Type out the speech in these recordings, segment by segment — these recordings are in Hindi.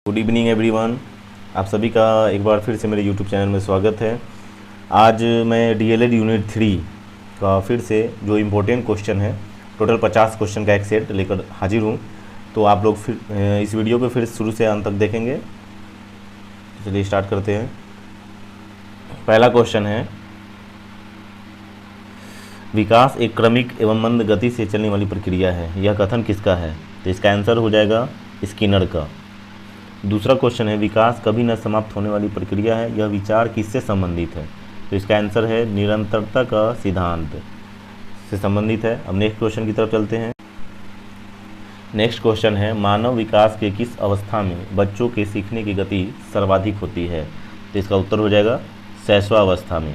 Good evening everyone. आप सभी का एक बार फिर से मेरे यूट्यूब चैनल में स्वागत है। आज मैं डीएलएड यूनिट 3 का फिर से जो इम्पोर्टेंट क्वेश्चन है, टोटल 50 क्वेश्चन का एक सेट लेकर हाजिर हूँ। तो आप लोग फिर इस वीडियो को फिर शुरू से अंत तक देखेंगे। चलिए स्टार्ट करते हैं। पहला क्वेश्चन है, विकास एक क्रमिक एवं मंद गति से चलने वाली प्रक्रिया है, यह कथन किसका है? तो इसका आंसर हो जाएगा स्किनर का। दूसरा क्वेश्चन है, विकास कभी न समाप्त होने वाली प्रक्रिया है, यह विचार किससे संबंधित है? तो इसका आंसर है निरंतरता का सिद्धांत से संबंधित है। अब नेक्स्ट क्वेश्चन की तरफ चलते हैं। नेक्स्ट क्वेश्चन है, मानव विकास के किस अवस्था में बच्चों के सीखने की गति सर्वाधिक होती है? तो इसका उत्तर हो जाएगा शैशवावस्था में।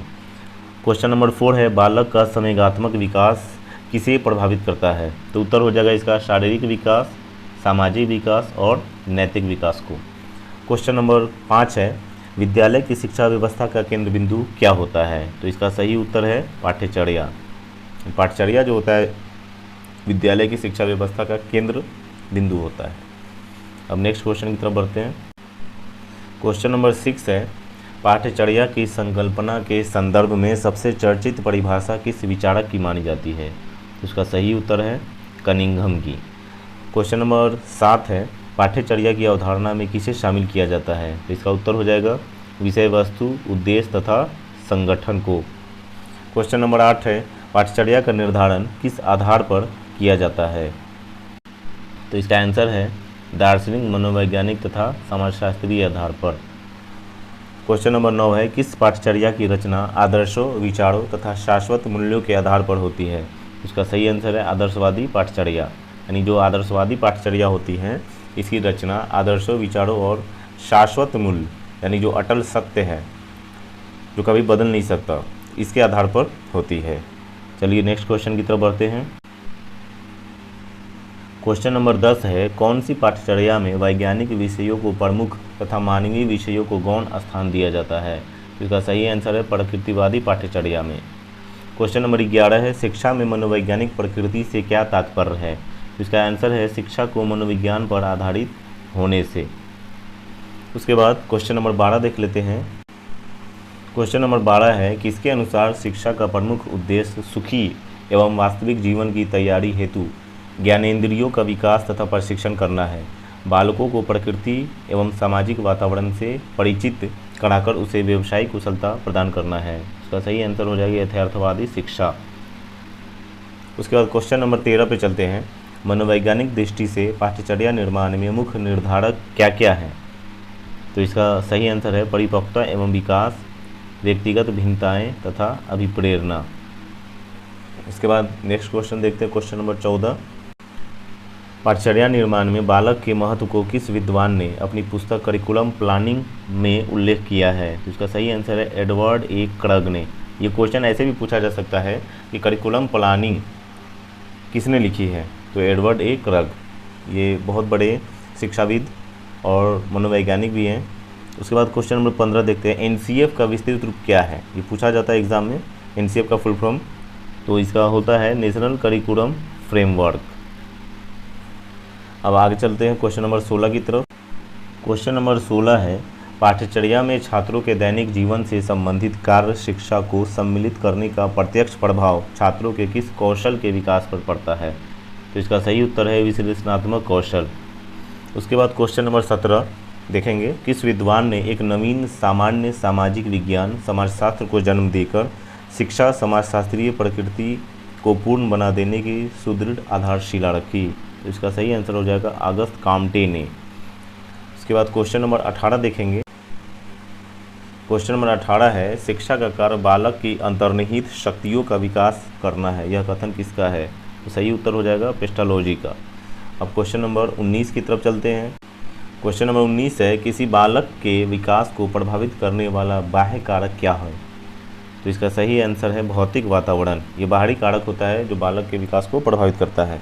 क्वेश्चन नंबर 4 है, बालक का संवेगात्मक विकास किसे प्रभावित करता है? तो उत्तर हो जाएगा इसका शारीरिक विकास, सामाजिक विकास और नैतिक विकास को। क्वेश्चन नंबर 5 है, विद्यालय की शिक्षा व्यवस्था का केंद्र बिंदु क्या होता है? तो इसका सही उत्तर है पाठ्यचर्या। पाठ्यचर्या जो होता है विद्यालय की शिक्षा व्यवस्था का केंद्र बिंदु होता है। अब नेक्स्ट क्वेश्चन की तरफ बढ़ते हैं। क्वेश्चन नंबर 6 है, पाठ्यचर्या की संकल्पना के संदर्भ में सबसे चर्चित परिभाषा किस विचारक की मानी जाती है? तो इसका सही उत्तर है कनिंघम की। क्वेश्चन नंबर 7 है, पाठ्यचर्या की अवधारणा में किसे शामिल किया जाता है? तो इसका उत्तर हो जाएगा विषय वस्तु, उद्देश्य तथा संगठन को। क्वेश्चन नंबर 8 है, पाठ्यचर्या का निर्धारण किस आधार पर किया जाता है? तो इसका आंसर है दार्शनिक, मनोवैज्ञानिक तथा समाजशास्त्रीय आधार पर। क्वेश्चन नंबर 9 है, किस पाठ्यचर्या की रचना आदर्शों, विचारों तथा शाश्वत मूल्यों के आधार पर होती है? इसका सही आंसर है आदर्शवादी पाठ्यचर्या। यानी जो आदर्शवादी पाठ्यचर्या होती है, इसकी रचना आदर्शों, विचारों और शाश्वत मूल्य यानी जो अटल सत्य है, जो कभी बदल नहीं सकता, इसके आधार पर होती है। चलिए नेक्स्ट क्वेश्चन की तरफ बढ़ते हैं। क्वेश्चन नंबर 10 है, कौन सी पाठ्यचर्या में वैज्ञानिक विषयों को प्रमुख तथा मानवीय विषयों को गौण स्थान दिया जाता है? इसका सही आंसर है प्रकृतिवादी पाठ्यचर्या में। क्वेश्चन नंबर 11 है, शिक्षा में मनोवैज्ञानिक प्रकृति से क्या तात्पर्य है? इसका आंसर है शिक्षा को मनोविज्ञान पर आधारित होने से। उसके बाद क्वेश्चन नंबर 12 देख लेते हैं। क्वेश्चन नंबर 12 है, किसके अनुसार शिक्षा का प्रमुख उद्देश्य सुखी एवं वास्तविक जीवन की तैयारी हेतु ज्ञानेंद्रियों का विकास तथा प्रशिक्षण करना है, बालकों को प्रकृति एवं सामाजिक वातावरण से परिचित कराकर उसे व्यवसायिक कुशलता प्रदान करना है। इसका सही आंसर हो जाएगा यथार्थवादी शिक्षा। उसके बाद क्वेश्चन नंबर 13 पे चलते हैं। मनोवैज्ञानिक दृष्टि से पाठ्यचर्या निर्माण में मुख्य निर्धारक क्या क्या है? तो इसका सही आंसर है परिपक्वता एवं विकास, व्यक्तिगत भिन्नताएं तथा अभिप्रेरणा। इसके बाद नेक्स्ट क्वेश्चन देखते हैं। क्वेश्चन नंबर 14, पाठ्यचर्या निर्माण में बालक के महत्व को किस विद्वान ने अपनी पुस्तक करिकुलम प्लानिंग में उल्लेख किया है? तो इसका सही आंसर है एडवर्ड ए क्रग ने। ये क्वेश्चन ऐसे भी पूछा जा सकता है कि करिकुलम प्लानिंग किसने लिखी है? तो एडवर्ड ए क्रग, ये बहुत बड़े शिक्षाविद और मनोवैज्ञानिक भी हैं। उसके बाद क्वेश्चन नंबर 15 देखते हैं। एनसीएफ का विस्तृत रूप क्या है? ये पूछा जाता है एग्जाम में, एनसीएफ का फुल फॉर्म। तो इसका होता है नेशनल करिकुलम फ्रेमवर्क। अब आगे चलते हैं क्वेश्चन नंबर 16 की तरफ। क्वेश्चन नंबर 16 है, पाठ्यचर्या में छात्रों के दैनिक जीवन से संबंधित कार्य शिक्षा को सम्मिलित करने का प्रत्यक्ष प्रभाव छात्रों के किस कौशल के विकास पर पड़ता है? तो इसका सही उत्तर है विश्लेषणात्मक कौशल। उसके बाद क्वेश्चन नंबर 17 देखेंगे, किस विद्वान ने एक नवीन सामान्य सामाजिक विज्ञान समाजशास्त्र को जन्म देकर शिक्षा समाजशास्त्रीय प्रकृति को पूर्ण बना देने की सुदृढ़ आधारशिला रखी? तो इसका सही आंसर हो जाएगा अगस्त काम्टे ने। उसके बाद क्वेश्चन नंबर 18 देखेंगे। क्वेश्चन नंबर 18 है, शिक्षा का कार्य बालक की अंतर्निहित शक्तियों का विकास करना है, यह कथन किसका है? तो सही उत्तर हो जाएगा पेस्टालोजी का। अब क्वेश्चन नंबर 19 की तरफ चलते हैं। क्वेश्चन नंबर 19 है, किसी बालक के विकास को प्रभावित करने वाला बाह्य कारक क्या है? तो इसका सही आंसर है भौतिक वातावरण। ये बाहरी कारक होता है जो बालक के विकास को प्रभावित करता है।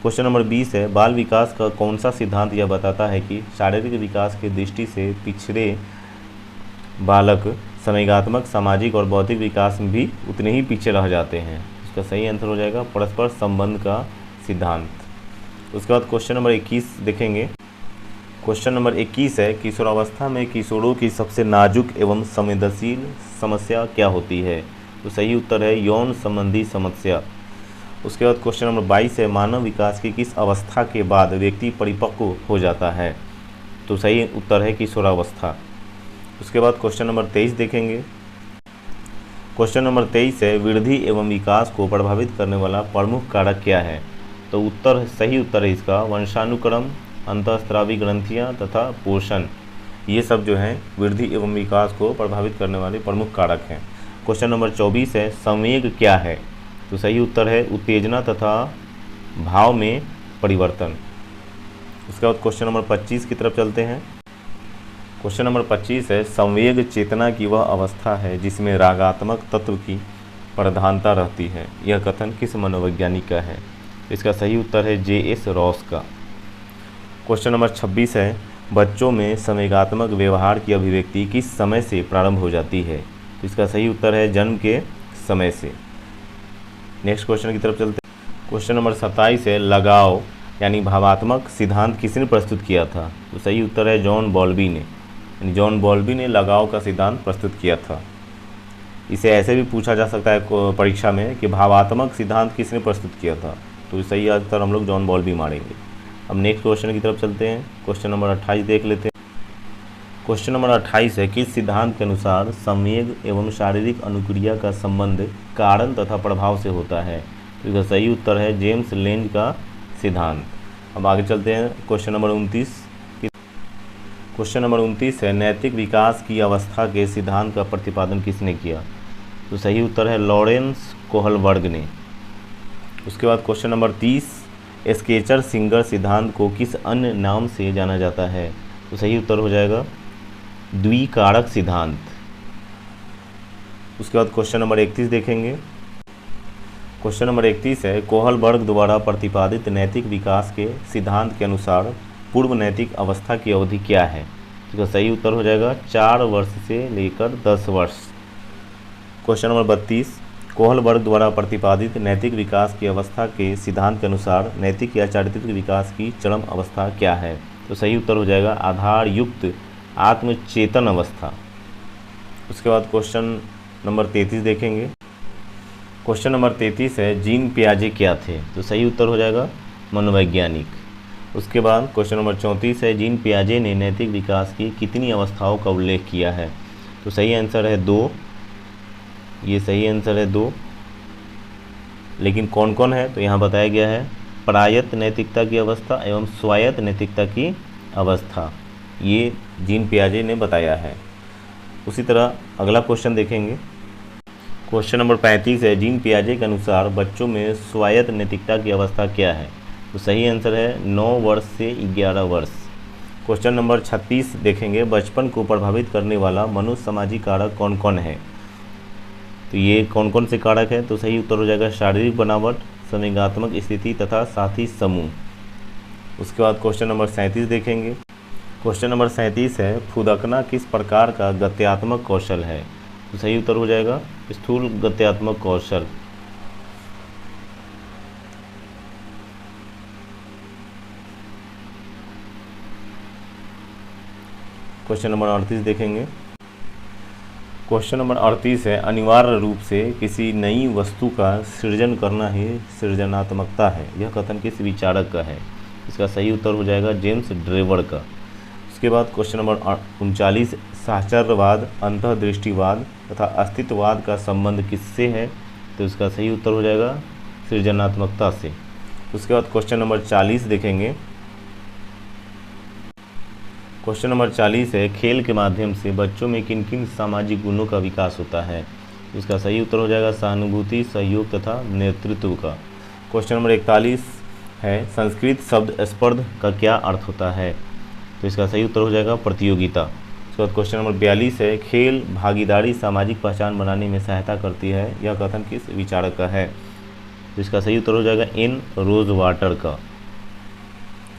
क्वेश्चन नंबर 20 है, बाल विकास का कौन सा सिद्धांत यह बताता है कि शारीरिक विकास की दृष्टि से पिछड़े बालक संवेगात्मक, सामाजिक और बौद्धिक विकास में भी उतने ही पीछे रह जाते हैं? इसका सही आंसर हो जाएगा परस्पर संबंध का सिद्धांत। उसके बाद क्वेश्चन नंबर 21 देखेंगे। क्वेश्चन नंबर 21 है, किशोरावस्था में किशोरों की सबसे नाजुक एवं संवेदनशील समस्या क्या होती है? तो सही उत्तर है यौन संबंधी समस्या। उसके बाद क्वेश्चन नंबर 22 है, मानव विकास की किस अवस्था के बाद व्यक्ति परिपक्व हो जाता है? तो सही उत्तर है किशोरावस्था। उसके बाद क्वेश्चन नंबर 23 देखेंगे। क्वेश्चन नंबर 23 है, वृद्धि एवं विकास को प्रभावित करने वाला प्रमुख कारक क्या है? तो सही उत्तर है इसका वंशानुक्रम, अंतःस्रावी ग्रंथियाँ तथा पोषण। ये सब जो हैं वृद्धि एवं विकास को प्रभावित करने वाले प्रमुख कारक हैं। क्वेश्चन नंबर 24 है, संवेग क्या है? तो सही उत्तर है उत्तेजना तथा भाव में परिवर्तन। उसके बाद क्वेश्चन नंबर 25 की तरफ चलते हैं। क्वेश्चन नंबर 25 है, संवेग चेतना की वह अवस्था है जिसमें रागात्मक तत्व की प्रधानता रहती है। यह कथन किस मनोवैज्ञानिक का है? इसका सही उत्तर है J.S. रॉस का। क्वेश्चन नंबर 26 है, बच्चों में संवेगात्मक व्यवहार की अभिव्यक्ति किस समय से प्रारंभ हो जाती है? तो इसका सही उत्तर है जन्म के समय से। नेक्स्ट क्वेश्चन की तरफ चलते हैं। क्वेश्चन नंबर 27 है, लगाव यानी भावात्मक सिद्धांत किसने प्रस्तुत किया था? तो सही उत्तर है जॉन बॉल्बी ने। जॉन बॉल्बी ने लगाव का सिद्धांत प्रस्तुत किया था। इसे ऐसे भी पूछा जा सकता है परीक्षा में कि भावात्मक सिद्धांत किसने प्रस्तुत किया था? तो सही आंसर हम लोग जॉन बॉल्बी मारेंगे। अब नेक्स्ट क्वेश्चन की तरफ चलते हैं। क्वेश्चन नंबर 28 देख लेते हैं। क्वेश्चन नंबर 28 है, किस सिद्धांत के अनुसार संवेग एवं शारीरिक अनुक्रिया का संबंध कारण तथा प्रभाव से होता है? तो इसका सही उत्तर है जेम्स लेंज का सिद्धांत। अब आगे चलते हैं क्वेश्चन नंबर 29। क्वेश्चन नंबर 29 है, नैतिक विकास की अवस्था के सिद्धांत का प्रतिपादन किसने किया? तो सही उत्तर है लॉरेंस कोहलबर्ग ने। उसके बाद क्वेश्चन नंबर 30, स्केचर सिंगर सिद्धांत को किस अन्य नाम से जाना जाता है? तो सही उत्तर हो जाएगा द्विकारक सिद्धांत। उसके बाद क्वेश्चन नंबर 31 देखेंगे। क्वेश्चन नंबर 31 है, कोहलबर्ग द्वारा प्रतिपादित नैतिक विकास के सिद्धांत के अनुसार पूर्व नैतिक अवस्था की अवधि क्या है? इसका सही उत्तर हो जाएगा 4 वर्ष से लेकर 10 वर्ष। क्वेश्चन नंबर 32, कोहलबर्ग द्वारा प्रतिपादित नैतिक विकास की अवस्था के सिद्धांत के अनुसार नैतिक या चारित्रिक विकास की चरम अवस्था क्या है? तो सही उत्तर हो जाएगा आधार युक्त आत्मचेतन अवस्था। उसके बाद क्वेश्चन नंबर 33 देखेंगे। क्वेश्चन नंबर 33 है, जीन पियाजे क्या थे? तो सही उत्तर हो जाएगा मनोवैज्ञानिक। उसके बाद क्वेश्चन नंबर 34 है, जीन पियाजे ने नैतिक विकास की कितनी अवस्थाओं का उल्लेख किया है? तो सही आंसर है 2। ये सही आंसर है 2, लेकिन कौन कौन है? तो यहाँ बताया गया है प्रायत नैतिकता की अवस्था एवं स्वायत्त नैतिकता की अवस्था, ये जीन पियाजे ने बताया है। उसी तरह अगला क्वेश्चन देखेंगे। क्वेश्चन नंबर 35 है, जीन पियाजे के अनुसार बच्चों में स्वायत्त नैतिकता की अवस्था क्या है? तो सही आंसर है 9 वर्ष से 11 वर्ष। क्वेश्चन नंबर 36 देखेंगे, बचपन को प्रभावित करने वाला मनोसामाजिक कारक कौन कौन है? तो ये कौन कौन से कारक हैं? तो सही उत्तर हो जाएगा शारीरिक बनावट, संवेगात्मक स्थिति तथा साथी समूह। उसके बाद क्वेश्चन नंबर 37 देखेंगे। क्वेश्चन नंबर 37 है, फुदकना किस प्रकार का गत्यात्मक कौशल है? तो सही उत्तर हो जाएगा स्थूल गत्यात्मक कौशल। क्वेश्चन नंबर 38 देखेंगे। क्वेश्चन नंबर 38 है, अनिवार्य रूप से किसी नई वस्तु का सृजन करना ही सृजनात्मकता है। यह कथन किस विचारक का है? इसका सही उत्तर हो जाएगा जेम्स ड्रेवर का। उसके बाद क्वेश्चन नंबर 39, साहचर्यवाद, अंतर्दृष्टिवाद तथा अस्तित्ववाद का संबंध किससे है? तो इसका सही उत्तर हो जाएगा सृजनात्मकता से। उसके बाद क्वेश्चन नंबर 40 देखेंगे। क्वेश्चन नंबर 40 है, खेल के माध्यम से बच्चों में किन किन सामाजिक गुणों का विकास होता है? इसका सही उत्तर हो जाएगा सहानुभूति, सहयोग तथा नेतृत्व का। क्वेश्चन नंबर 41 है, संस्कृत शब्द स्पर्ध का क्या अर्थ होता है? तो इसका सही उत्तर हो जाएगा प्रतियोगिता। उसके बाद क्वेश्चन नंबर 42 है, खेल भागीदारी सामाजिक पहचान बनाने में सहायता करती है। यह कथन किस विचारक का है? तो इसका सही उत्तर हो जाएगा एन रोजवाटर का।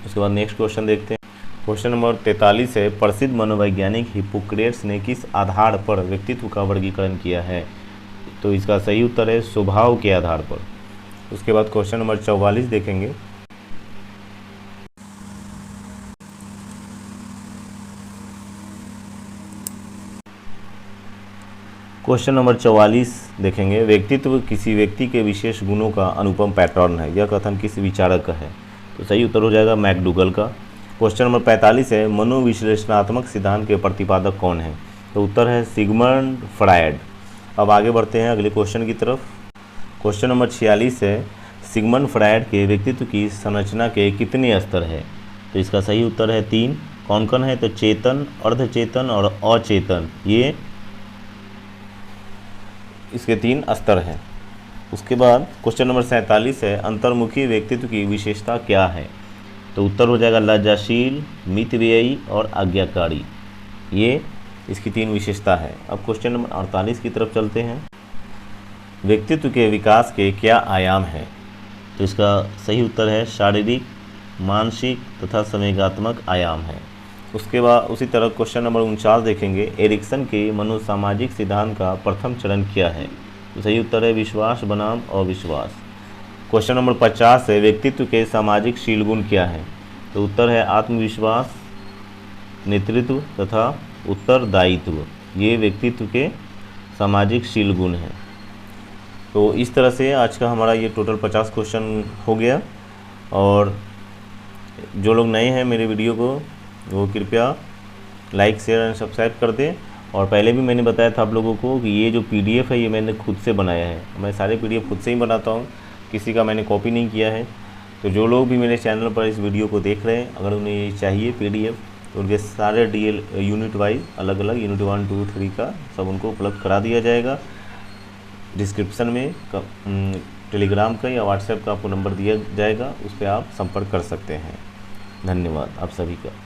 उसके बाद नेक्स्ट क्वेश्चन देखते हैं। क्वेश्चन नंबर 43 है, प्रसिद्ध मनोवैज्ञानिक हिप्पोक्रेट्स ने किस आधार पर व्यक्तित्व का वर्गीकरण किया है? तो इसका सही उत्तर है स्वभाव के आधार पर। उसके बाद क्वेश्चन नंबर 44 देखेंगे। क्वेश्चन नंबर 44 देखेंगे, व्यक्तित्व किसी व्यक्ति के विशेष गुणों का अनुपम पैटर्न है, यह कथन किस विचारक का है? तो सही उत्तर हो जाएगा मैकडूगल का। क्वेश्चन नंबर 45 है, मनोविश्लेषणात्मक सिद्धांत के प्रतिपादक कौन है? तो उत्तर है सिगमंड फ्रायड। अब आगे बढ़ते हैं अगले क्वेश्चन की तरफ। क्वेश्चन नंबर 46 है, सिगमंड फ्रायड के व्यक्तित्व की संरचना के कितने स्तर है? तो इसका सही उत्तर है 3। कौन कौन है? तो चेतन, अर्धचेतन और अचेतन, ये इसके 3 स्तर हैं। उसके बाद क्वेश्चन नंबर 47 है, अंतर्मुखी व्यक्तित्व की विशेषता क्या है? तो उत्तर हो जाएगा लज्जाशील, मितव्ययी और आज्ञाकारी, ये इसकी 3 विशेषता है। अब क्वेश्चन नंबर 48 की तरफ चलते हैं। व्यक्तित्व के विकास के क्या आयाम हैं? तो इसका सही उत्तर है शारीरिक, मानसिक तथा संवेगात्मक आयाम है। उसके बाद उसी तरह क्वेश्चन नंबर 49 देखेंगे, एरिक्सन के मनोसामाजिक सिद्धांत का प्रथम चरण क्या है? तो सही उत्तर है विश्वास बनाम अविश्वास। क्वेश्चन नंबर 50 है, व्यक्तित्व के सामाजिक शील गुण क्या है? तो उत्तर है आत्मविश्वास, नेतृत्व तथा उत्तरदायित्व, ये व्यक्तित्व के सामाजिक शील गुण हैं। तो इस तरह से आज का हमारा ये टोटल 50 क्वेश्चन हो गया। और जो लोग नए हैं मेरे वीडियो को, वो कृपया लाइक, शेयर एंड सब्सक्राइब कर दें। और पहले भी मैंने बताया था आप लोगों को कि ये जो PDF है ये मैंने खुद से बनाया है। मैं सारे PDF खुद से ही बनाता हूँ, किसी का मैंने कॉपी नहीं किया है। तो जो लोग भी मेरे चैनल पर इस वीडियो को देख रहे हैं, अगर उन्हें ये चाहिए PDF, तो उनके सारे DL यूनिट वाइज अलग अलग यूनिट 1, 2, 3 का सब उनको उपलब्ध करा दिया जाएगा। डिस्क्रिप्शन में टेलीग्राम का या व्हाट्सएप का आपको नंबर दिया जाएगा, उस पर आप संपर्क कर सकते हैं। धन्यवाद आप सभी का।